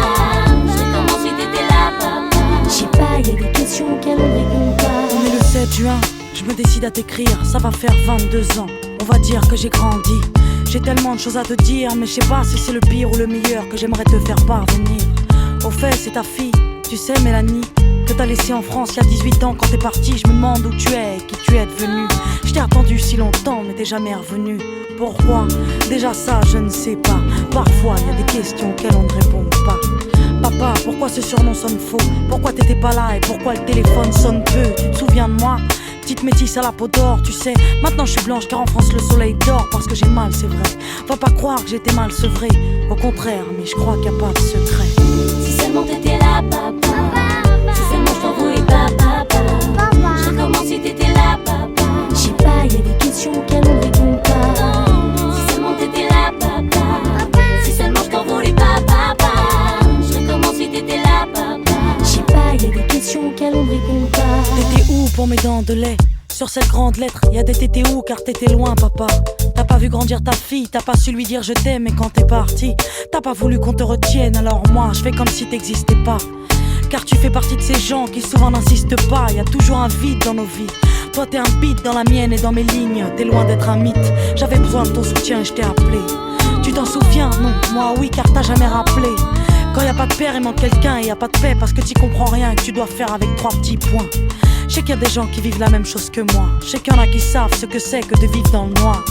Je comment si t'étais là, papa. Je sais pas, y'a des questions auxquelles on répond pas. On est le 7 juin, je me décide à t'écrire, ça va faire 22 ans. On va dire que j'ai grandi. J'ai tellement de choses à te dire, mais je sais pas si c'est le pire ou le meilleur que j'aimerais te faire parvenir. Au fait, c'est ta fille, tu sais Mélanie, que t'as laissée en France il y a 18 ans quand t'es partie. Je me demande où tu es et qui tu es devenue. Je t'ai attendu si longtemps mais t'es jamais revenu. Pourquoi? Déjà ça je ne sais pas. Parfois il y a des questions auxquelles on ne répond pas. Papa, pourquoi ce surnom sonne faux? Pourquoi t'étais pas là et pourquoi le téléphone sonne peu? Tu te souviens de moi? Petite métisse à la peau d'or, tu sais. Maintenant je suis blanche car en France le soleil dort. Parce que j'ai mal, c'est vrai. Va pas croire que j'étais mal sevré. Au contraire, mais je crois qu'il n'y a pas de secret. Si seulement t'étais là, papa. Si seulement je t'en voulais pas, papa. Je comment si t'étais là, papa. Je sais pas, y'a des questions auxquelles on répond pas. Si seulement t'étais là, papa. Si seulement je t'en voulais pas, papa. Je comment si t'étais là, papa. Je sais pas, y'a des questions auxquelles on répond pas. T'étais où pour mes dents de lait? Sur cette grande lettre, y'a des t'étais où car t'étais loin, papa. T'as pas vu grandir ta fille, t'as pas su lui dire je t'aime. Et quand t'es parti, t'as pas voulu qu'on te retienne. Alors moi, je fais comme si t'existais pas. Car tu fais partie de ces gens qui souvent n'insistent pas. Y'a toujours un vide dans nos vies. Toi t'es un beat dans la mienne et dans mes lignes. T'es loin d'être un mythe. J'avais besoin de ton soutien et je t'ai appelé. Tu t'en souviens? Non, moi oui car t'as jamais rappelé. Quand y a pas de père, il manque quelqu'un et y a pas de paix parce que t'y comprends rien et que tu dois faire avec 3 petits points. Je sais qu'il y a des gens qui vivent la même chose que moi. Je sais qu'il y en a qui savent ce que c'est que de vivre dans le noir.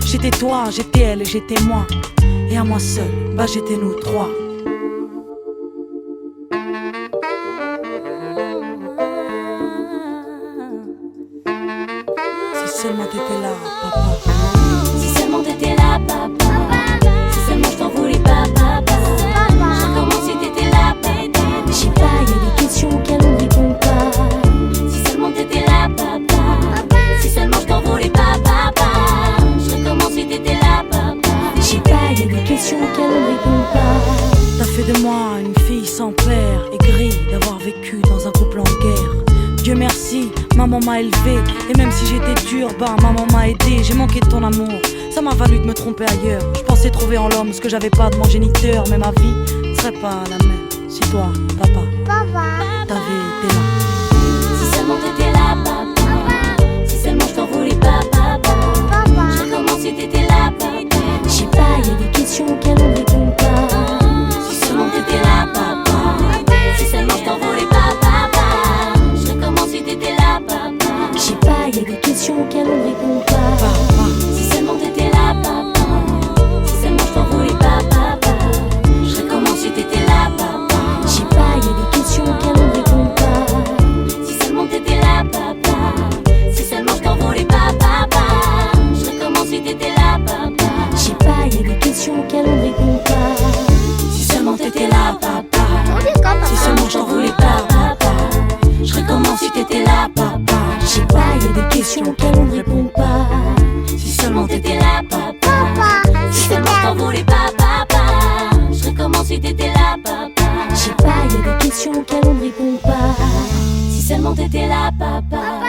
J'étais toi, j'étais elle et j'étais moi. Et à moi seul, bah j'étais nous trois. Si seulement t'étais là, papa. Si seulement t'étais là, papa. Si seulement je t'en voulais pas, papa. Je comment si t'étais là, papa. Je sais pas, y'a des questions auxquelles on répond pas. Si seulement t'étais là, papa. Si seulement je t'en voulais pas, papa. Je comment si t'étais là, papa. Je sais pas, y'a des questions auxquelles on répond pas. T'as fait de moi une fille sans père, aigrie d'avoir vécu dans un couple en guerre. Dieu merci, maman m'a élevée. Et même si j'étais dure, bah maman m'a aidé. J'ai manqué de ton amour, ça m'a valu de me tromper ailleurs. Je pensais trouver en l'homme ce que j'avais pas de mon géniteur. Mais ma vie serait pas la même si toi, papa, t'avais été là. Si seulement t'étais là, papa. Si seulement je t'en voulais pas, papa. Je comment si t'étais là, papa. Je sais pas, y'a des questions auxquelles on répond pas. Si seulement t'étais là, papa. Si seulement je t'en voulais pas, papa. Je comment si t'étais là, papa. Je sais pas, y'a des questions auxquelles on répond pas. Si seulement t'étais là, papa. Si seulement je t'en voulais pas, papa. Je comment si t'étais là, papa. Je sais pas, y'a des questions auxquelles on répond pas. questions auxquelles on ne répond pas. Si seulement t'étais là, papa. Si seulement t'en voulais pas, papa. Je serais comment si t'étais là, papa. Je sais pas, y'a des questions auxquelles on ne répond pas. Si seulement t'étais là, papa.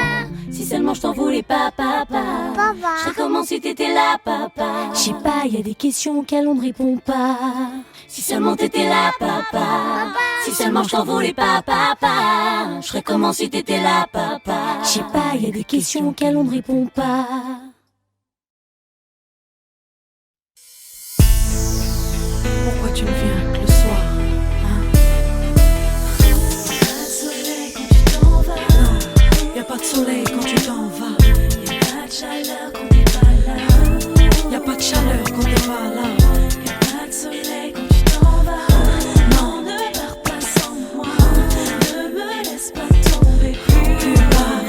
Si seulement je t'en voulais pas, papa. Je serais comment si t'étais là, papa. Je sais pas, y'a des questions auxquelles on ne répond pas. Si seulement t'étais là, papa. Si seulement je t'en voulais pas, papa. Je serais comment si t'étais là, papa. Je sais pas, y'a des questions auxquelles on ne répond pas. Pourquoi tu ne viens que le soir, hein? Y'a pas de soleil quand tu t'en vas. Y'a pas de chaleur quand t'es pas là. Y'a pas de chaleur quand t'es pas là. Y'a pas de soleil quand tu t'en vas. Non, ne pars pas sans moi. Ne me laisse pas tomber plus bas.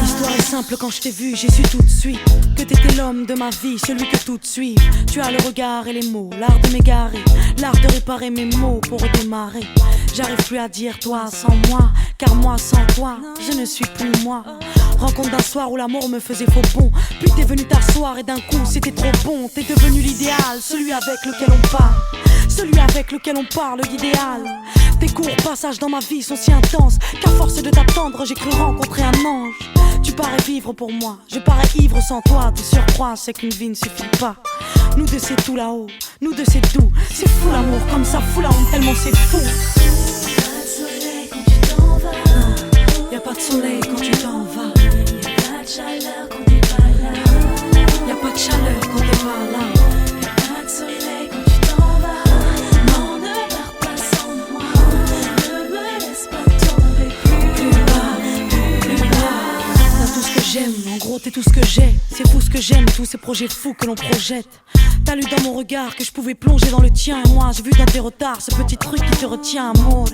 L'histoire est simple, quand je t'ai vu, j'ai su tout de suite que t'étais l'homme de ma vie, celui que toutes suivent. Tu as le regard et les mots, l'art de m'égarer, l'art de réparer mes mots pour redémarrer. J'arrive plus à dire toi sans moi, car moi sans toi, je ne suis plus moi. Rencontre d'un soir où l'amour me faisait faux bond. Puis t'es venu t'asseoir et d'un coup c'était trop bon. T'es devenu l'idéal, celui avec lequel on parle, celui avec lequel on parle d'idéal. Tes courts passages dans ma vie sont si intenses qu'à force de t'attendre j'ai cru rencontrer un ange. Tu parais vivre pour moi, je parais ivre sans toi. De surcroît, c'est qu'une vie ne suffit pas. Nous deux c'est tout là-haut, nous deux c'est tout. C'est fou l'amour, comme ça fout la honte tellement c'est fou. Y'a pas de soleil quand tu t'en vas. Y'a pas de chaleur quand t'es pas là. Y'a pas de chaleur quand t'es pas là. Y'a pas de soleil quand tu t'en vas. Non, ne pars pas sans moi. Ne me laisse pas tomber plus bas. T'as tout ce que j'aime, en gros t'es tout ce que j'ai. C'est fou ce que j'aime, tous ces projets fous que l'on projette. T'as lu dans mon regard que je pouvais plonger dans le tien. Et moi j'ai vu dans tes retards ce petit truc qui te retient, amore.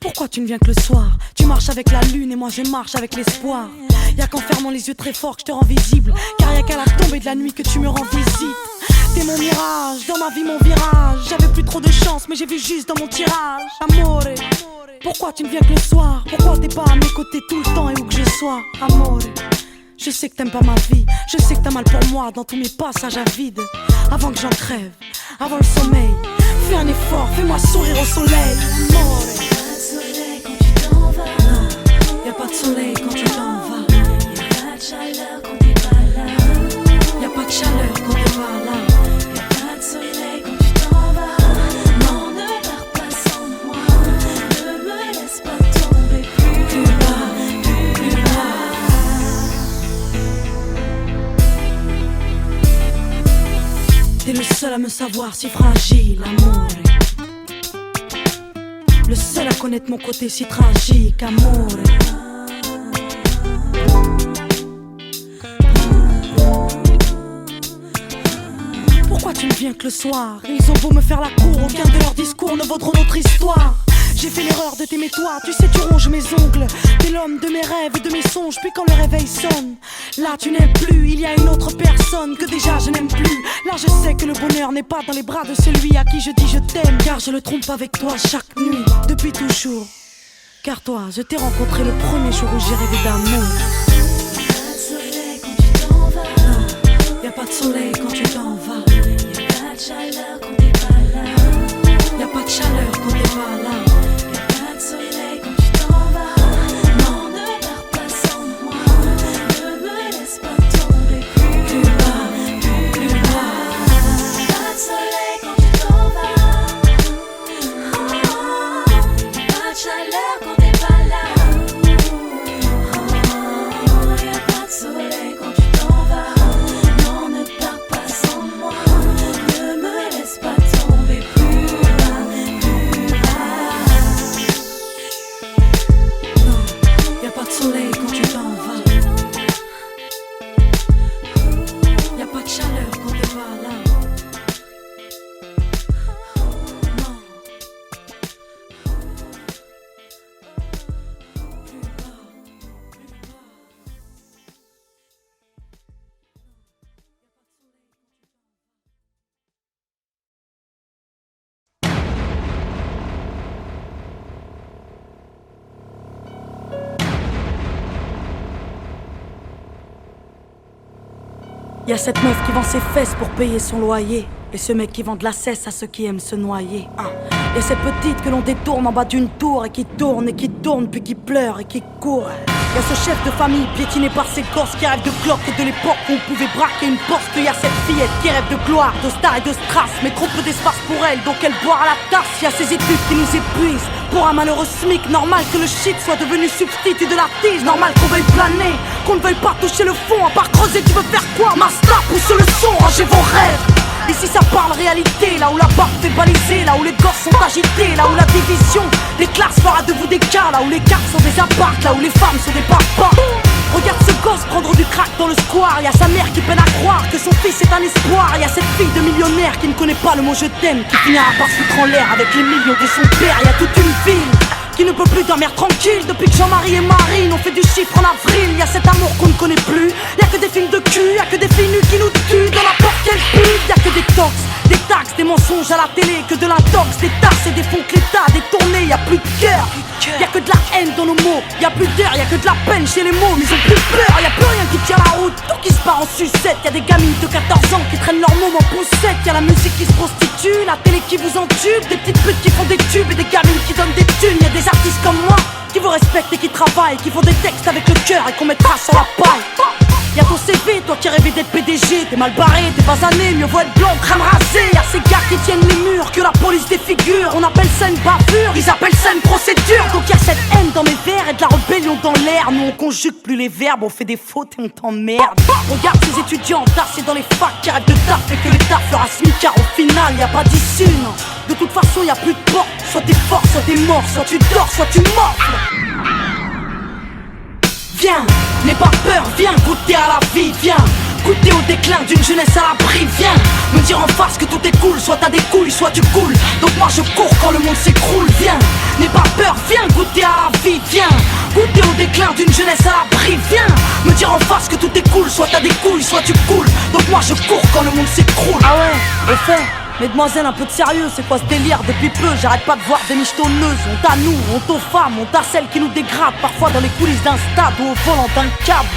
Pourquoi tu ne viens que le soir? Tu marches avec la lune et moi je marche avec l'espoir. Y'a qu'en fermant les yeux très fort que je te rends visible. Car y'a qu'à la tombée de la nuit que tu me rends visite. T'es mon mirage, dans ma vie mon virage. J'avais plus trop de chance mais j'ai vu juste dans mon tirage. Amore, pourquoi tu ne viens que le soir? Pourquoi t'es pas à mes côtés tout le temps et où que je sois? Amore, je sais que t'aimes pas ma vie. Je sais que t'as mal pour moi dans tous mes passages à vide. Avant que j'en crève, avant le sommeil, fais un effort, fais-moi sourire au soleil. Amore. Y'a pas de soleil quand tu t'en vas. Y'a pas de chaleur quand t'es pas là. Y'a pas de chaleur quand t'es pas là. Y'a pas de soleil quand tu t'en vas. Non, ne pars pas sans moi. Ne me laisse pas tomber plus bas. T'es le seul à me savoir si fragile, amore. Le seul à connaître mon côté si tragique, amore. Pourquoi tu ne viens que le soir? Ils ont beau me faire la cour, aucun de leurs discours ne vaudront notre histoire. J'ai fait l'erreur de t'aimer toi, tu sais tu ronges mes ongles. T'es l'homme de mes rêves et de mes songes, puis quand le réveil sonne, là tu n'aimes plus, il y a une autre personne que déjà je n'aime plus. Là je sais que le bonheur n'est pas dans les bras de celui à qui je dis je t'aime. Car je le trompe avec toi chaque nuit, depuis toujours. Car toi, je t'ai rencontré le premier jour où j'ai rêvé d'amour. Y'a pas de soleil quand tu t'en vas. Y'a pas de soleil quand tu t'en vas. Y'a pas de chaleur quand t'es pas là. Y'a pas de chaleur quand t'es pas là. Y'a pas de soleil quand tu t'en vas. Non, ne pars pas sans moi. Ne me laisse pas tomber plus bas. Y'a pas de soleil quand tu t'en vas. Y'a pas de chaleur quand t'es pas là. Y'a pas de soleil quand tu t'en vas. Non, ne pars pas sans moi. Ne me laisse pas tomber plus bas. Y'a pas de soleil quand tu t'en vas. Y'a pas de chaleur quand t'es pas là. Non. Y'a cette meuf qui vend ses fesses pour payer son loyer, et ce mec qui vend de la cesse à ceux qui aiment se noyer. Y'a cette petite que l'on détourne en bas d'une tour, et qui tourne puis qui pleure et qui court. Y'a ce chef de famille piétiné par ses gosses qui rêve de cloque et de l'époque où on pouvait braquer une Porsche. Y'a cette fillette qui rêve de gloire, de star et de strass, mais trop peu d'espace pour elle, donc elle boit à la tasse. Y'a ces études qui nous épuisent pour un malheureux SMIC. Normal que le shit soit devenu substitut de la tige. Normal qu'on veuille planer, qu'on ne veuille pas toucher le fond. À part creuser, tu veux faire quoi? Master, pousse le son, rangez vos rêves. Ici ça parle réalité, là où la barre fait baliser, là où les gosses sont agités, là où la division des classes fera de vous des cas, là où les cartes sont des apparts, là où les femmes sont des papas. Regarde ce gosse prendre du crack dans le square. Y'a sa mère qui peine à croire que son fils est un espoir. Y'a cette fille de millionnaire qui ne connaît pas le mot je t'aime, qui finira par se foutre en l'air avec les millions de son père. Y'a toute une ville qui ne peut plus dormir tranquille depuis que Jean-Marie et Marine ont fait du chiffre en avril. Y'a cet amour qu'on ne connaît plus. Y'a que des films de cul, y'a que des filles nues qui nous tuent dans la porte qu'elle pue. Y'a que des tox, des taxes, des mensonges à la télé, que de l'intox, des tasses et des fonds que l'État a détournés. Y'a plus de cœur, y'a que de la haine dans nos mots. Y'a plus d'air, y'a que de la peine chez les mots. Mais ils ont plus peur, y'a plus rien qui tient la route. Tout qui se part en sucette. Y'a des gamines de 14 ans qui traînent leur môme en poussette. Y'a la musique qui se prostitue, la télé qui vous entube, des petites putes qui font des tubes et des gamines qui donnent des thunes. Y'a des artistes comme moi qui vous respectent et qui travaillent, qui font des textes avec le cœur et qu'on mettra sur la paille. Y'a ton CV, toi qui rêvais d'être PDG, t'es mal barré, t'es basané, mieux vaut être blanc, crème rasée. Y'a ces gars qui tiennent les murs, que la police défigure. On appelle ça une bavure, ils appellent ça une procédure. Donc y'a cette haine dans mes vers et de la rébellion dans l'air. Nous on conjugue plus les verbes, on fait des fautes et on t'emmerde. Regarde ces étudiants tassés dans les facs qui arrêtent de taf et que l'État fera smicard. Au final y'a pas d'issue, non. De toute façon y'a plus de porte, soit t'es fort, soit t'es mort, soit tu dors, soit tu morfles. Viens, n'aie pas peur, viens goûter à la vie, viens goûter au déclin d'une jeunesse à l'abri, viens me dire en face que tout est cool, soit t'as des couilles, soit tu coules. Donc moi je cours quand le monde s'écroule, viens, n'aie pas peur, viens goûter à la vie, viens goûter au déclin d'une jeunesse à l'abri, viens me dire en face que tout est cool, soit t'as des couilles, soit tu coules. Donc moi je cours quand le monde s'écroule. Ah ouais, au fait, mesdemoiselles, un peu de sérieux, c'est quoi ce délire? Depuis peu, j'arrête pas de voir des michetonneuses. Honte à nous, honte aux femmes, honte à celles qui nous dégradent, parfois dans les coulisses d'un stade ou au volant d'un câble.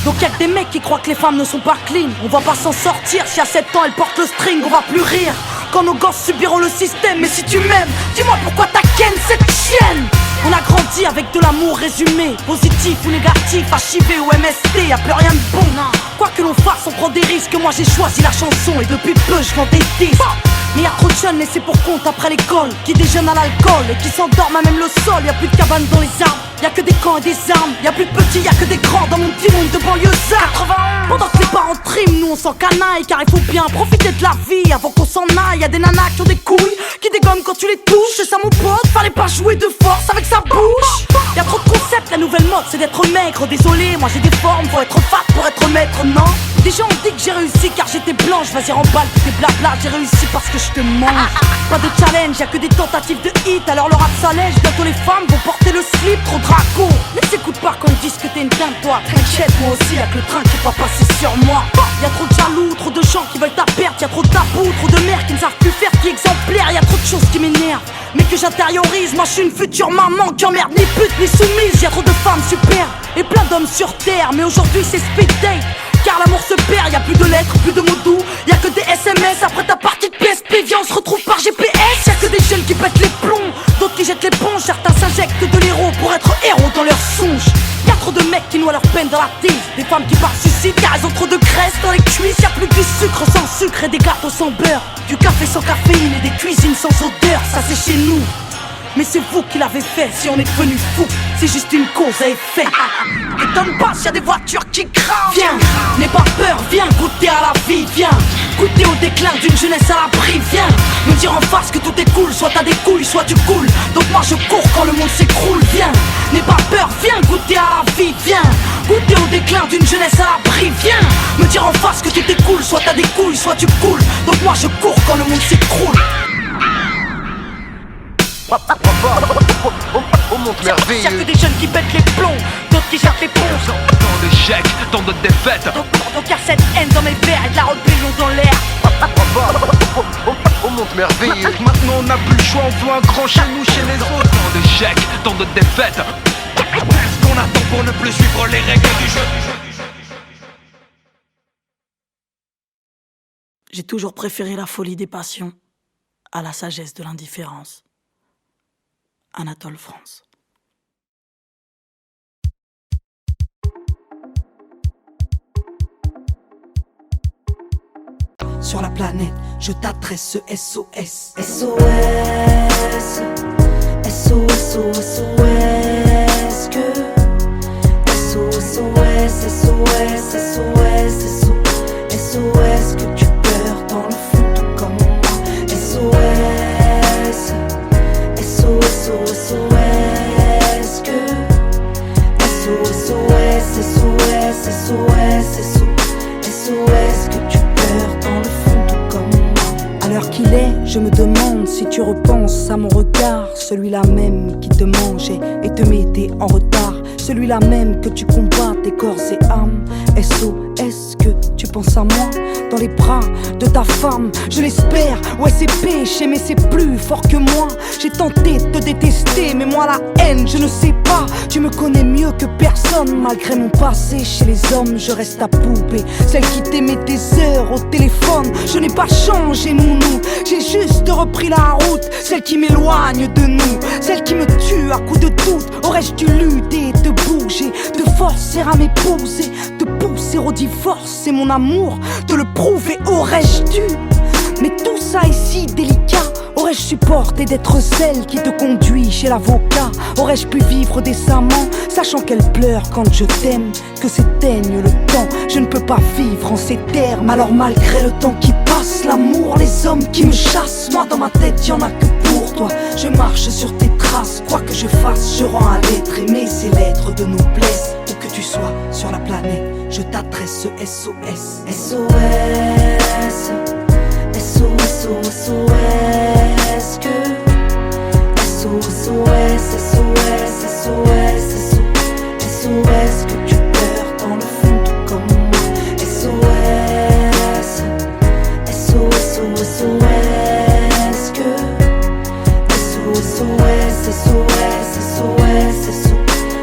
Donc y'a que des mecs qui croient que les femmes ne sont pas clean. On va pas s'en sortir, si à 7 ans elles portent le string, on va plus rire quand nos gosses subiront le système. Mais si tu m'aimes, dis-moi pourquoi t'as ken cette chienne. On a grandi avec de l'amour résumé, positif ou négatif, HIV ou MST, y'a plus rien de bon. Quoi que l'on fasse, on prend des risques, moi j'ai choisi la chanson et depuis peu je vends des disques. Mais y'a trop de jeunes laissés pour compte après l'école, qui déjeunent à l'alcool et qui s'endorment à même le sol. Y'a plus de cabanes dans les arbres, y'a que des camps et des armes. Y'a plus de petits, y'a que des grands dans mon petit monde de banlieusards. Pendant que les parents triment, nous on s'en canaille, car il faut bien profiter de la vie avant qu'on s'en aille. Y'a des nanas qui ont des couilles, qui dégomment quand tu les touches. C'est ça mon pote, fallait pas jouer de force avec sa bouche. Y'a trop de concepts, la nouvelle mode c'est d'être maigre. Désolé, moi j'ai des formes, faut être fat pour être maître, non. Des gens ont dit que j'ai réussi car j'étais blanche. Vas-y remballe tes blabla, j'ai réussi parce que je te mange. Pas de challenge, y'a que des tentatives de hit. Alors le rap s'allège, bientôt les femmes vont porter le slip. Trop draco, les écoute pas quand ils disent que t'es une dinde toi. T'inquiète, moi aussi y'a que le train qui est pas passé sur moi. Y'a trop de jaloux, trop de gens qui veulent ta perte. Y'a trop de tabous, trop de mères qui ne savent plus faire qui exemplaire. Y'a trop de choses qui m'énervent, mais que j'intériorise. Moi je suis une future maman qui emmerde ni pute ni soumise. Y'a trop de femmes superbes et plein d'hommes sur terre. Mais aujourd'hui c'est speed date, car l'amour se perd, y'a plus de lettres, plus de mots doux. Y'a que des SMS après ta partie de PSP. Viens on se retrouve par GPS. Y'a que des jeunes qui pètent les plombs, d'autres qui jettent l'éponge. Certains s'injectent de l'héros pour être héros dans leurs songes. Y'a trop de mecs qui noient leur peine dans la tise, des femmes qui partent suicide car elles ont trop de graisse dans les cuisses. Y'a plus que du sucre sans sucre et des gâteaux sans beurre, du café sans caféine et des cuisines sans odeur. Ça c'est chez nous, mais c'est vous qui l'avez fait. Si on est devenu fou, c'est juste une cause à effet. T'étonne pas s'il y a des voitures qui crament. Viens, n'aie pas peur, viens goûter à la vie. Viens goûter au déclin d'une jeunesse à l'abri. Viens me dire en face que tout est cool, soit t'as des couilles, soit tu coules. Donc moi je cours quand le monde s'écroule. Viens, n'aie pas peur, viens goûter à la vie. Viens goûter au déclin d'une jeunesse à l'abri. Viens me dire en face que tout est cool, soit t'as des couilles, soit tu coules. Donc moi je cours quand le monde s'écroule. Oh mon merveilleux. Y'a que des jeunes qui pètent les plombs, d'autres qui jettent l'éponge. Tant d'échecs, tant de défaites. Donc y'a cette haine dans mes verres et de la rébellion dans l'air. Oh mon merveilleux. Maintenant on n'a plus le choix, on veut un grand chez nous, chez les autres. Tant d'échecs, tant de défaites. Qu'est-ce qu'on attend pour ne plus suivre les règles du jeu? J'ai toujours préféré la folie des passions à la sagesse de l'indifférence. Anatole France. Sur la planète, je t'adresse ce SOS. SOS, SOS, SOS, que SOS, SOS, SOS, SOS, SOS, que tu pleures dans le fond tout comme moi. SOS, SOS, SOS, que SOS, SOS, SOS, SOS, que tu pleures dans le fond tout comme moi. À l'heure qu'il est, je me demande si tu repenses à mon regard, celui-là même qui te mangeait et te mettait en retard, celui-là même que tu combattes corps et âme. SOS, que tu penses à moi dans les bras de ta femme, je l'espère. Ouais, c'est péché mais c'est plus fort que moi. J'ai tenté de te détester mais moi la haine je ne sais pas. Tu me connais mieux que personne. Malgré mon passé chez les hommes, je reste ta poupée, celle qui t'aimait des heures au téléphone. Je n'ai pas changé nounou, j'ai juste repris la route, celle qui m'éloigne de nous, celle qui me tue à coups de doute. Aurais-je dû lutter, te bouger, te forcer à m'épouser, te pousser au divorce, c'est mon amour, te le prouver, aurais-je dû? Mais tout ça est si délicat. Aurais-je supporté d'être celle qui te conduit chez l'avocat? Aurais-je pu vivre décemment, sachant qu'elle pleure quand je t'aime, que s'éteigne le temps? Je ne peux pas vivre en ces termes. Alors malgré le temps qui passe, l'amour, les hommes qui me chassent, moi dans ma tête y'en a que pour toi. Je marche sur tes traces, quoi que je fasse, je rends à l'être aimé. Ces lettres de noblesse, où que tu sois sur la planète, je t'adresse ce SOS. SOS, SOS, SOS, que SOS, SOS, SOS, SOS, que tu pleures dans le fond tout comme moi. SOS, SOS, SOS, que SOS, SOS,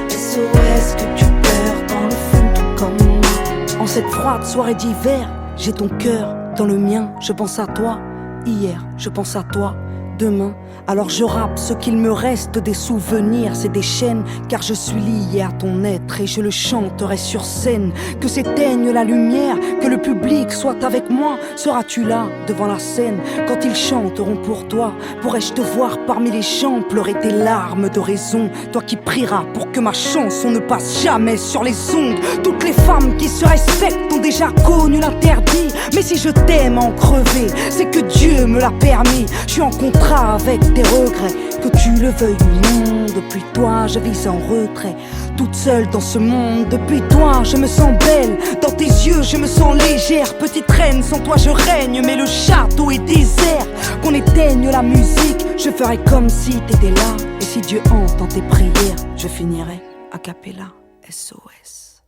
SOS, que tu pleures dans le fond tout comme moi. En cette froide soirée d'hiver, j'ai ton cœur dans le mien, je pense à toi. Hier, je pense à toi. Demain, alors je rappe ce qu'il me reste des souvenirs, c'est des chaînes, car je suis lié à ton être et je le chanterai sur scène. Que s'éteigne la lumière, que le public soit avec moi. Seras-tu là devant la scène quand ils chanteront pour toi? Pourrais-je te voir parmi les gens pleurer tes larmes de raison? Toi qui prieras pour que ma chanson ne passe jamais sur les ondes. Toutes les femmes qui se respectent ont déjà connu l'interdit, mais si je t'aime en crever, c'est que Dieu me l'a permis. Je suis en contrat avec tes regrets, que tu le veuilles ou non. Depuis toi je vis en retrait, toute seule dans ce monde. Depuis toi je me sens belle, dans tes yeux je me sens légère. Petite reine, sans toi je règne, mais le château est désert. Qu'on éteigne la musique, je ferai comme si t'étais là. Et si Dieu entend tes prières, je finirai a cappella. SOS,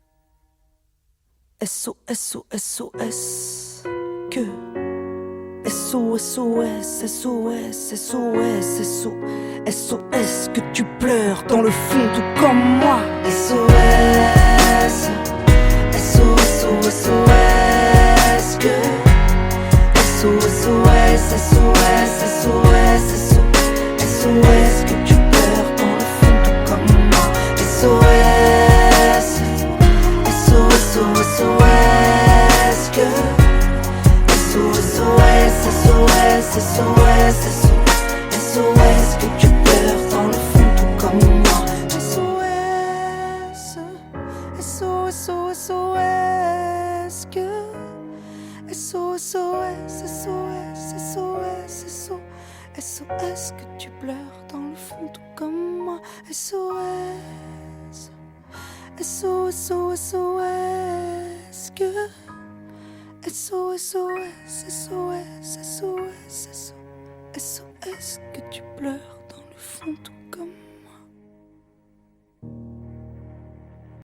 SOS, SOS, que SOS, SOS, SOS, SOS, SOS, que tu pleures dans le fond tout comme moi. SOS, SOS, SOS, que SOS, SOS, SOS, SOS, que tu pleures dans le fond tout comme moi. SOS, SOS, SOS, que SOS, SOS, SOS, SOS, que tu pleures dans le fond tout comme moi. SOS, SOS, SOS, que SOS, SOS, SOS, SOS, que tu pleures dans le fond tout comme moi. SOS, SOS, SOS, que SOS, SOS, SOS, SOS, que tu pleures dans le fond tout